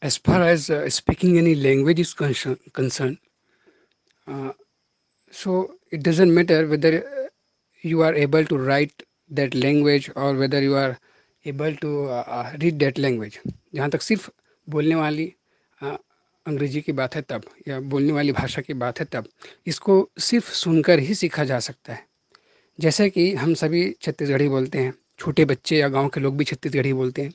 As far as speaking any language is concerned, uh, so it doesn't matter whether you are able to write that language or whether you are able to read that language. जहाँ तक सिर्फ बोलने वाली uh, अंग्रेजी की बात है तब, या बोलने वाली भाषा की बात है तब, इसको सिर्फ सुनकर ही सीखा जा सकता है। जैसे कि हम सभी छत्तीसगढ़ी बोलते हैं, छोटे बच्चे या गांव के लोग भी छत्तीसगढ़ी बोलते हैं,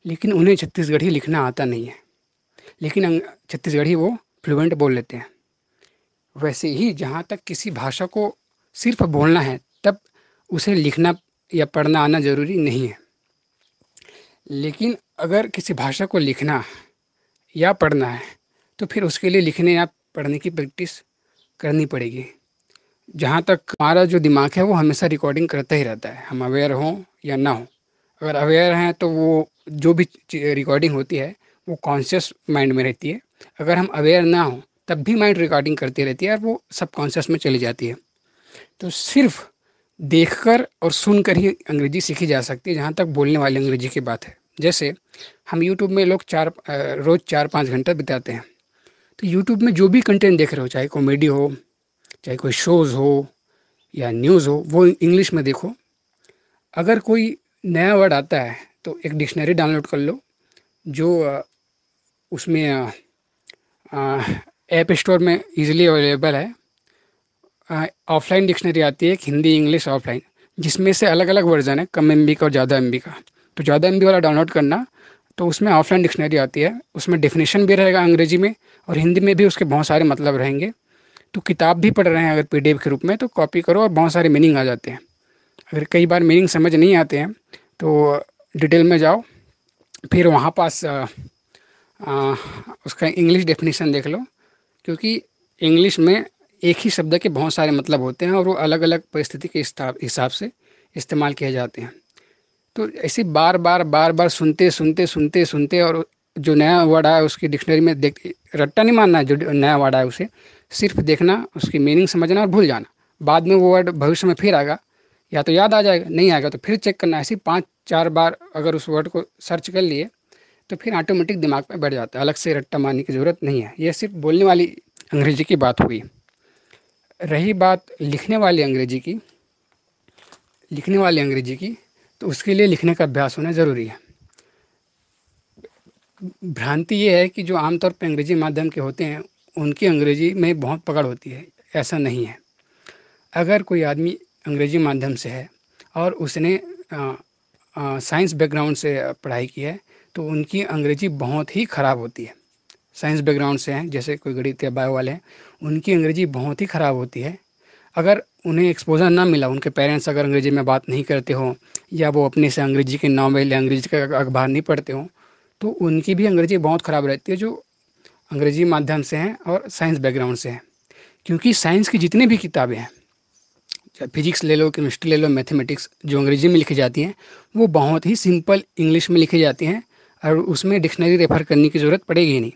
लेकिन उन्हें छत्तीसगढ़ी लिखना आता नहीं है, लेकिन छत्तीसगढ़ी वो फ्लुएंट बोल लेते हैं। वैसे ही जहाँ तक किसी भाषा को सिर्फ बोलना है तब उसे लिखना या पढ़ना आना ज़रूरी नहीं है, लेकिन अगर किसी भाषा को लिखना या पढ़ना है तो फिर उसके लिए लिखने या पढ़ने की प्रैक्टिस करनी पड़ेगी। जहाँ तक हमारा जो दिमाग है वो हमेशा रिकॉर्डिंग करता ही रहता है, हम अवेयर हों या ना हो। अगर अवेयर हैं तो वो जो भी रिकॉर्डिंग होती है वो कॉन्शियस माइंड में रहती है, अगर हम अवेयर ना हो तब भी माइंड रिकॉर्डिंग करती रहती है और वो सबकॉन्शियस में चली जाती है। तो सिर्फ देखकर और सुनकर ही अंग्रेजी सीखी जा सकती है, जहाँ तक बोलने वाली अंग्रेजी की बात है। जैसे हम यूट्यूब में लोग रोज़ 4-5 घंटा बिताते हैं, तो यूट्यूब में जो भी कंटेंट देख रहे हो, चाहे कॉमेडी हो, चाहे कोई शोज़ हो या न्यूज़ हो, वो इंग्लिश में देखो। अगर कोई नया वर्ड आता है तो एक डिक्शनरी डाउनलोड कर लो, जो उसमें ऐप स्टोर में इजीली अवेलेबल है। ऑफलाइन डिक्शनरी आती है एक हिंदी इंग्लिश ऑफलाइन, जिसमें से अलग अलग वर्जन है, कम एमबी का और ज़्यादा एमबी का। तो ज़्यादा एमबी वाला डाउनलोड करना, तो उसमें ऑफलाइन डिक्शनरी आती है, उसमें डेफिनेशन भी रहेगा अंग्रेजी में और हिंदी में भी उसके बहुत सारे मतलब रहेंगे। तो किताब भी पढ़ रहे हैं अगर पीडीएफ के रूप में तो कॉपी करो और बहुत सारे मीनिंग आ जाते हैं। अगर कई बार मीनिंग समझ नहीं आते हैं तो डिटेल में जाओ, फिर वहाँ पास आ, उसका इंग्लिश डेफिनेशन देख लो, क्योंकि इंग्लिश में एक ही शब्द के बहुत सारे मतलब होते हैं और वो अलग अलग परिस्थिति के हिसाब से इस्तेमाल किए जाते हैं। तो ऐसे बार बार सुनते सुनते सुनते सुनते और जो नया वर्ड आया उसकी डिक्शनरी में देख, रट्टा नहीं मानना है, जो नया वर्ड आया उसे सिर्फ देखना, उसकी मीनिंग समझना और भूल जाना। बाद में वो वर्ड भविष्य में फिर आएगा, या तो याद आ जाएगा, नहीं आएगा तो फिर चेक करना। ऐसे 5-4 बार अगर उस वर्ड को सर्च कर लिए तो फिर ऑटोमेटिक दिमाग में बैठ जाता है, अलग से रट्टा मारने की ज़रूरत नहीं है। ये सिर्फ बोलने वाली अंग्रेजी की बात हुई। रही बात लिखने वाली अंग्रेजी की, तो उसके लिए लिखने का अभ्यास होना ज़रूरी है। भ्रांति ये है कि जो आमतौर पे अंग्रेजी माध्यम के होते हैं उनकी अंग्रेजी में बहुत पकड़ होती है, ऐसा नहीं है। अगर कोई आदमी अंग्रेजी माध्यम से है और उसने साइंस बैकग्राउंड से पढ़ाई की है तो उनकी अंग्रेजी बहुत ही ख़राब होती है। साइंस बैकग्राउंड से हैं, जैसे कोई गणित या बायो वाले हैं, उनकी अंग्रेजी बहुत ही ख़राब होती है। अगर उन्हें एक्सपोज़र ना मिला, उनके पेरेंट्स अगर अंग्रेजी में बात नहीं करते हों या वो अपने से अंग्रेजी के नॉवेल या अंग्रेजी का अखबार नहीं पढ़ते हों, तो उनकी भी अंग्रेजी बहुत ख़राब रहती है, जो अंग्रेजी माध्यम से हैं और साइंस बैकग्राउंड से हैं। क्योंकि साइंस की जितनी भी किताबें हैं, चाहे फिजिक्स ले लो, केमिस्ट्री ले लो, मैथमेटिक्स, जो अंग्रेजी में लिखी जाती हैं वो बहुत ही सिंपल इंग्लिश में लिखी जाती हैं और उसमें डिक्शनरी रेफर करने की ज़रूरत पड़ेगी ही नहीं।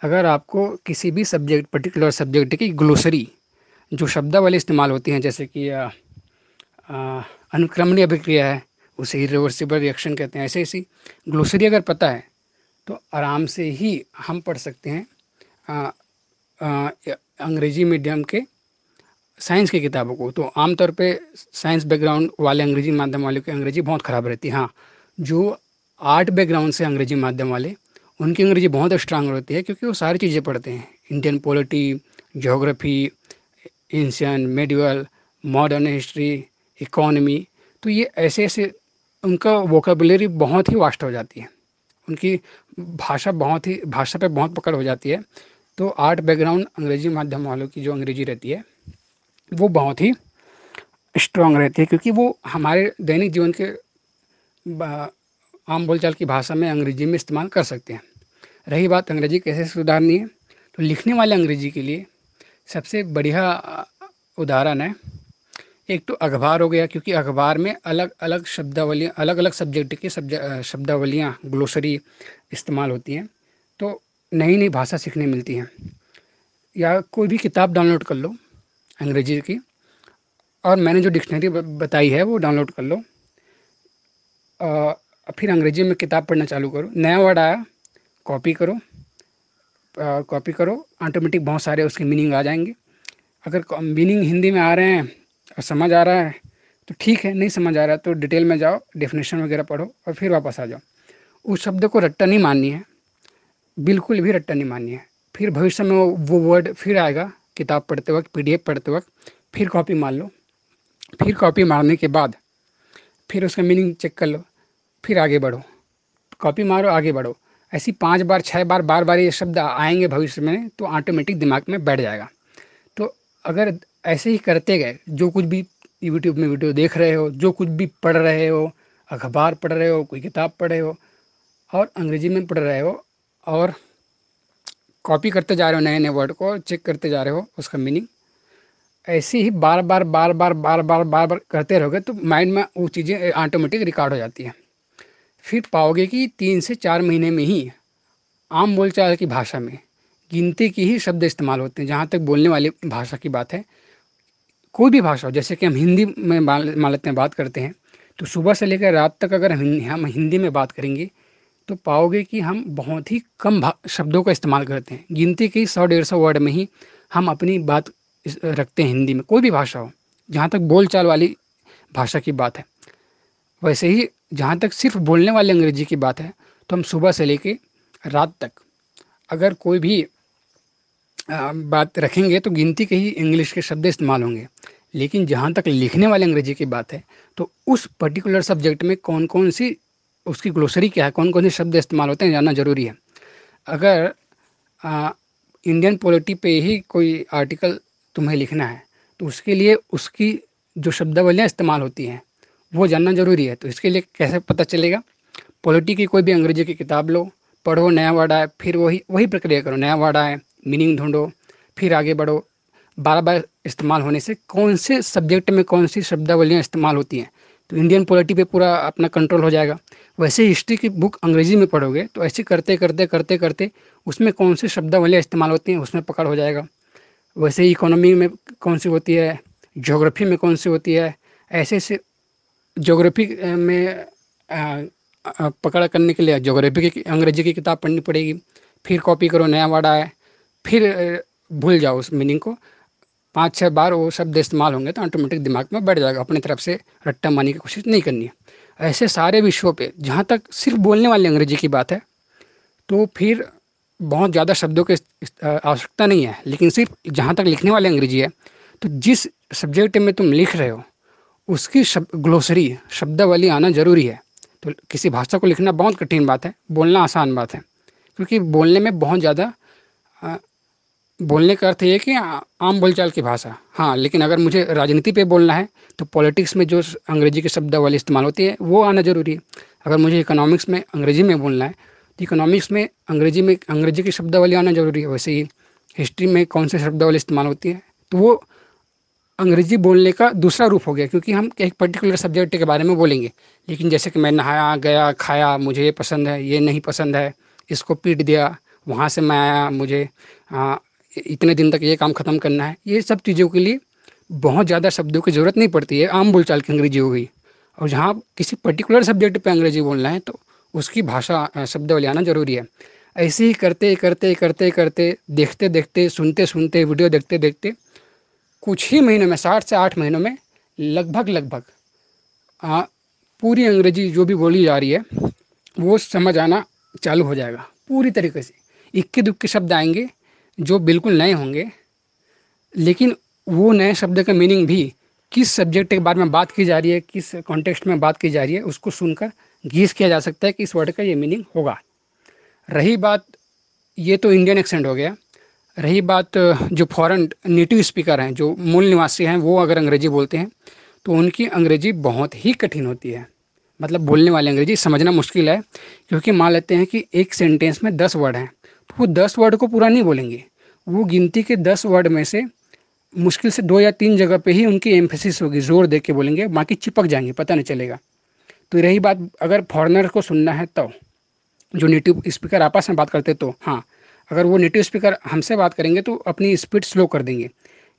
अगर आपको किसी भी सब्जेक्ट, पर्टिकुलर सब्जेक्ट की ग्लोसरी, जो शब्दावली इस्तेमाल होती हैं, जैसे कि अनुक्रमणीय अभिक्रिया है, उसे इरिवर्सिबल रिएक्शन कहते हैं, ऐसे ऐसी ग्लोसरी अगर पता है तो आराम से ही हम पढ़ सकते हैं अ, अंग्रेजी मीडियम के साइंस की किताबों को। तो आमतौर पे साइंस बैकग्राउंड वाले अंग्रेजी माध्यम वाले की अंग्रेजी बहुत ख़राब रहती है। हाँ, जो आर्ट बैकग्राउंड से अंग्रेजी माध्यम वाले, उनकी अंग्रेजी बहुत स्ट्रांग रहती है, क्योंकि वो सारी चीज़ें पढ़ते हैं, Indian polity, geography, ancient, medieval, modern history, economy. तो ये ऐसे ऐसे उनका वोकेबुलरी बहुत ही वास्ट हो जाती है, उनकी भाषा पे बहुत पकड़ हो जाती है। तो आर्ट बैकग्राउंड अंग्रेजी माध्यम वालों की जो अंग्रेजी रहती है वो बहुत ही स्ट्रांग रहती है, क्योंकि वो हमारे दैनिक जीवन के आम बोलचाल की भाषा में अंग्रेजी में इस्तेमाल कर सकते हैं। रही बात अंग्रेजी कैसे सुधारनी है, तो लिखने वाले अंग्रेजी के लिए सबसे बढ़िया उदाहरण है, एक तो अखबार हो गया, क्योंकि अखबार में अलग अलग शब्दावलियाँ, अलग अलग सब्जेक्ट की शब्दावलियाँ, ग्लोसरी इस्तेमाल होती हैं, तो नई नई भाषा सीखने मिलती हैं। या कोई भी किताब डाउनलोड कर लो अंग्रेजी की, और मैंने जो डिक्शनरी बताई है वो डाउनलोड कर लो। फिर अंग्रेजी में किताब पढ़ना चालू करो, नया वर्ड आया, कॉपी करो, ऑटोमेटिक बहुत सारे उसके मीनिंग आ जाएंगे। अगर मीनिंग हिंदी में आ रहे हैं और समझ आ रहा है तो ठीक है, नहीं समझ आ रहा है तो डिटेल में जाओ, डेफिनेशन वगैरह पढ़ो और फिर वापस आ जाओ। उस शब्द को रट्टा नहीं माननी है, बिल्कुल भी रट्टा नहीं माननी है। फिर भविष्य में वो वर्ड फिर आएगा, किताब पढ़ते वक्त, पीडीएफ पढ़ते वक्त, फिर कॉपी मार लो। फिर कॉपी मारने के बाद फिर उसका मीनिंग चेक कर लो, फिर आगे बढ़ो, कॉपी मारो, आगे बढ़ो। ऐसी 5 बार 6 बार बार बार ये शब्द आएंगे भविष्य में तो ऑटोमेटिक दिमाग में बैठ जाएगा। तो अगर ऐसे ही करते गए, जो कुछ भी यूट्यूब में वीडियो देख रहे हो, जो कुछ भी पढ़ रहे हो, अखबार पढ़ रहे हो, कोई किताब पढ़ रहे हो और अंग्रेजी में पढ़ रहे हो और कॉपी करते जा रहे हो, नए नए वर्ड को चेक करते जा रहे हो उसका मीनिंग, ऐसे ही बार बार बार बार बार बार बार बार करते रहोगे तो माइंड में वो चीज़ें ऑटोमेटिक रिकॉर्ड हो जाती है। फिर पाओगे कि 3 से 4 महीने में ही आम बोलचाल की भाषा में गिनती की ही शब्द इस्तेमाल होते हैं। जहाँ तक बोलने वाली भाषा की बात है, कोई भी भाषा हो, जैसे कि हम हिंदी में मान लेते हैं बात करते हैं, तो सुबह से लेकर रात तक अगर हम हिंदी में बात करेंगे तो पाओगे कि हम बहुत ही कम शब्दों का इस्तेमाल करते हैं। गिनती के 100-150 वर्ड में ही हम अपनी बात रखते हैं हिंदी में, कोई भी भाषा हो, जहाँ तक बोलचाल वाली भाषा की बात है। वैसे ही जहाँ तक सिर्फ बोलने वाले अंग्रेजी की बात है, तो हम सुबह से लेके रात तक अगर कोई भी बात रखेंगे तो गिनती के ही इंग्लिश के शब्द इस्तेमाल होंगे। लेकिन जहाँ तक लिखने वाले अंग्रेजी की बात है, तो उस पर्टिकुलर सब्जेक्ट में कौन कौन सी उसकी ग्लोसरी क्या है, कौन कौन से शब्द इस्तेमाल होते हैं, जानना ज़रूरी है। अगर इंडियन पॉलिटी पे ही कोई आर्टिकल तुम्हें लिखना है तो उसके लिए उसकी जो शब्दावलियाँ इस्तेमाल होती हैं वो जानना ज़रूरी है। तो इसके लिए कैसे पता चलेगा? पॉलिटी की कोई भी अंग्रेजी की किताब लो, पढ़ो, नया वर्ड आए फिर वही वही प्रक्रिया करो, नया वर्ड आए मीनिंग ढूंढो, फिर आगे बढ़ो। बार बार इस्तेमाल होने से कौन से सब्जेक्ट में कौन सी शब्दावलियाँ इस्तेमाल होती हैं तो इंडियन पॉलिटी पे पूरा अपना कंट्रोल हो जाएगा। वैसे हिस्ट्री की बुक अंग्रेजी में पढ़ोगे तो ऐसे करते करते करते करते उसमें कौन सी शब्दावलियाँ इस्तेमाल होती हैं उसमें पकड़ हो जाएगा। वैसे ही इकोनॉमी में कौन सी होती है, ज्योग्राफी में कौन सी होती है, ऐसे ऐसे ज्योग्राफी में पकड़ करने के लिए ज्योग्राफी की अंग्रेजी की किताब पढ़नी पड़ेगी। फिर कॉपी करो, नया वर्ड आए फिर भूल जाओ उस मीनिंग को। 5-6 बार वो शब्द इस्तेमाल होंगे तो ऑटोमेटिक दिमाग में बैठ जाएगा। अपनी तरफ से रट्टा मारने की कोशिश नहीं करनी है। ऐसे सारे विषयों पे जहाँ तक सिर्फ बोलने वाली अंग्रेजी की बात है तो फिर बहुत ज़्यादा शब्दों की आवश्यकता नहीं है। लेकिन सिर्फ जहाँ तक लिखने वाली अंग्रेजी है तो जिस सब्जेक्ट में तुम लिख रहे हो उसकी ग्लोसरी शब्दावली आना ज़रूरी है। तो किसी भाषा को लिखना बहुत कठिन बात है, बोलना आसान बात है। क्योंकि बोलने में बहुत ज़्यादा बोलने का अर्थ ये है कि आम बोलचाल की भाषा, हाँ। लेकिन अगर मुझे राजनीति पे बोलना है तो पॉलिटिक्स में जो अंग्रेजी की शब्दावली इस्तेमाल होती है वो आना ज़रूरी है। अगर मुझे इकोनॉमिक्स में अंग्रेजी में बोलना है तो इकोनॉमिक्स में अंग्रेजी की शब्दावली आना ज़रूरी है। वैसे ही हिस्ट्री में कौन सी शब्दावली इस्तेमाल होती है तो वो अंग्रेजी बोलने का दूसरा रूप हो गया, क्योंकि हम एक पर्टिकुलर सब्जेक्ट के बारे में बोलेंगे। लेकिन जैसे कि मैं नहाया गया, खाया, मुझे ये पसंद है, ये नहीं पसंद है, इसको पीट दिया, वहाँ से मैं आया, मुझे इतने दिन तक ये काम ख़त्म करना है, ये सब चीज़ों के लिए बहुत ज़्यादा शब्दों की ज़रूरत नहीं पड़ती है। आम बोलचाल की अंग्रेजी हो गई। और जहाँ किसी पर्टिकुलर सब्जेक्ट पे अंग्रेजी बोलना है तो उसकी भाषा शब्दावली आना ज़रूरी है। ऐसे ही करते करते करते करते, देखते देखते, सुनते सुनते, वीडियो देखते देखते कुछ ही महीनों में, 7 से 8 महीनों में लगभग लगभग आ, पूरी अंग्रेजी जो भी बोली जा रही है वो समझ आना चालू हो जाएगा पूरी तरीके से। इक्के दुक्के शब्द आएंगे जो बिल्कुल नए होंगे, लेकिन वो नए शब्द का मीनिंग भी किस सब्जेक्ट के बारे में बात की जा रही है, किस कॉन्टेक्स्ट में बात की जा रही है, उसको सुनकर गेस किया जा सकता है कि इस वर्ड का ये मीनिंग होगा। रही बात, ये तो इंडियन एक्सेंट हो गया। रही बात जो फॉरेन नेटिव स्पीकर हैं, जो मूल निवासी हैं, वो अगर अंग्रेजी बोलते हैं तो उनकी अंग्रेजी बहुत ही कठिन होती है। मतलब बोलने वाली अंग्रेजी समझना मुश्किल है। क्योंकि मान लेते हैं कि एक सेंटेंस में 10 वर्ड हैं तो वो 10 वर्ड को पूरा नहीं बोलेंगे। वो गिनती के 10 वर्ड में से मुश्किल से 2 या 3 जगह पे ही उनकी एम्फेसिस होगी, जोर दे के बोलेंगे, बाकी चिपक जाएंगे, पता नहीं चलेगा। तो रही बात अगर फॉरेनर को सुनना है तो जो नेटिव स्पीकर आपस में बात करते तो हाँ, अगर वो नेटिव स्पीकर हमसे बात करेंगे तो अपनी स्पीड स्लो कर देंगे।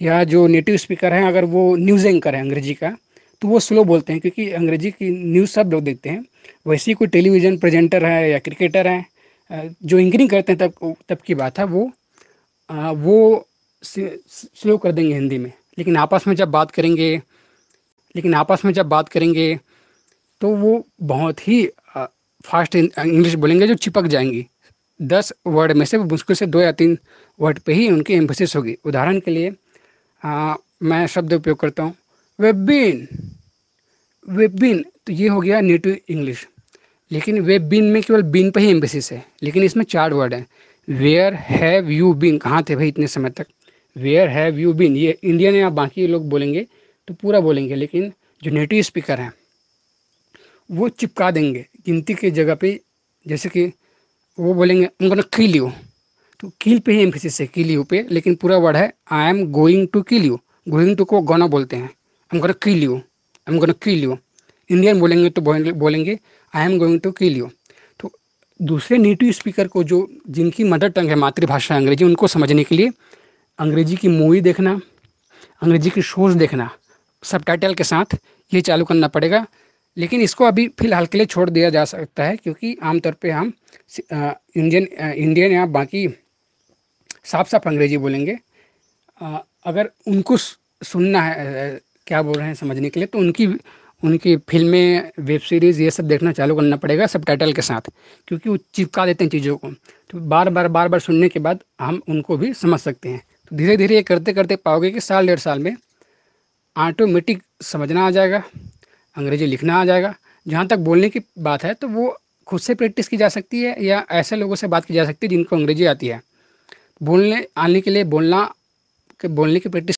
या जो नेटिव स्पीकर हैं अगर वो न्यूज़ एंकर है अंग्रेजी का तो वो स्लो बोलते हैं, क्योंकि अंग्रेजी की न्यूज़ सब लोग देखते हैं। वैसे ही कोई टेलीविज़न प्रेजेंटर है या क्रिकेटर है जो एंकरिंग करते हैं तब तब की बात है, वो स्लो कर देंगे हिंदी में, लेकिन आपस में जब बात करेंगे लेकिन आपस में जब बात करेंगे तो वो बहुत ही फास्ट इंग्लिश बोलेंगे, जो चिपक जाएंगी। 10 वर्ड में से मुश्किल से 2 या 3 वर्ड पे ही उनकी एम्फेसिस होगी। उदाहरण के लिए मैं शब्द उपयोग करता हूँ, वेब बीन, तो ये हो गया नेटिव इंग्लिश। लेकिन वेब बीन में केवल बीन पे ही एम्फेसिस है, लेकिन इसमें 4 वर्ड हैं। वेयर हैव यू बीन, कहाँ थे भाई इतने समय तक। वेयर हैव यू बीन, ये इंडियन या बाकी लोग बोलेंगे तो पूरा बोलेंगे, लेकिन जो नेटिव स्पीकर हैं वो चिपका देंगे गिनती की जगह पे। जैसे कि वो बोलेंगे I am gonna kill you, तो किल पे ही एम्फेसिस है, किल यू पे, लेकिन पूरा वर्ड है I am going to kill you. Going to को गोना बोलते हैं, I am gonna kill you, I am gonna kill you. Indian बोलेंगे तो बोलेंगे I am going to kill you. तो दूसरे नेटिव स्पीकर को, जो जिनकी मदर टंग है, मातृभाषा अंग्रेजी, उनको समझने के लिए अंग्रेजी की मूवी देखना, अंग्रेजी की शोज़ देखना सबटाइटल के साथ, ये चालू करना पड़ेगा। लेकिन इसको अभी फ़िलहाल के लिए छोड़ दिया जा सकता है, क्योंकि आमतौर पे हम इंडियन या बाकी साफ साफ अंग्रेजी बोलेंगे। अगर उनको सुनना है, क्या बोल रहे हैं समझने के लिए, तो उनकी उनकी फ़िल्में, वेब सीरीज़, ये सब देखना चालू करना पड़ेगा सबटाइटल के साथ, क्योंकि वो चिपका देते हैं चीज़ों को। तो बार बार सुनने के बाद हम उनको भी समझ सकते हैं। तो धीरे धीरे ये करते करते पाओगे कि साल 1.5 साल में ऑटोमेटिक समझना आ जाएगा, अंग्रेजी लिखना आ जाएगा। जहाँ तक बोलने की बात है, तो वो खुद से प्रैक्टिस की जा सकती है, या ऐसे लोगों से बात की जा सकती है जिनको अंग्रेजी आती है। बोलने आने के लिए बोलने की प्रैक्टिस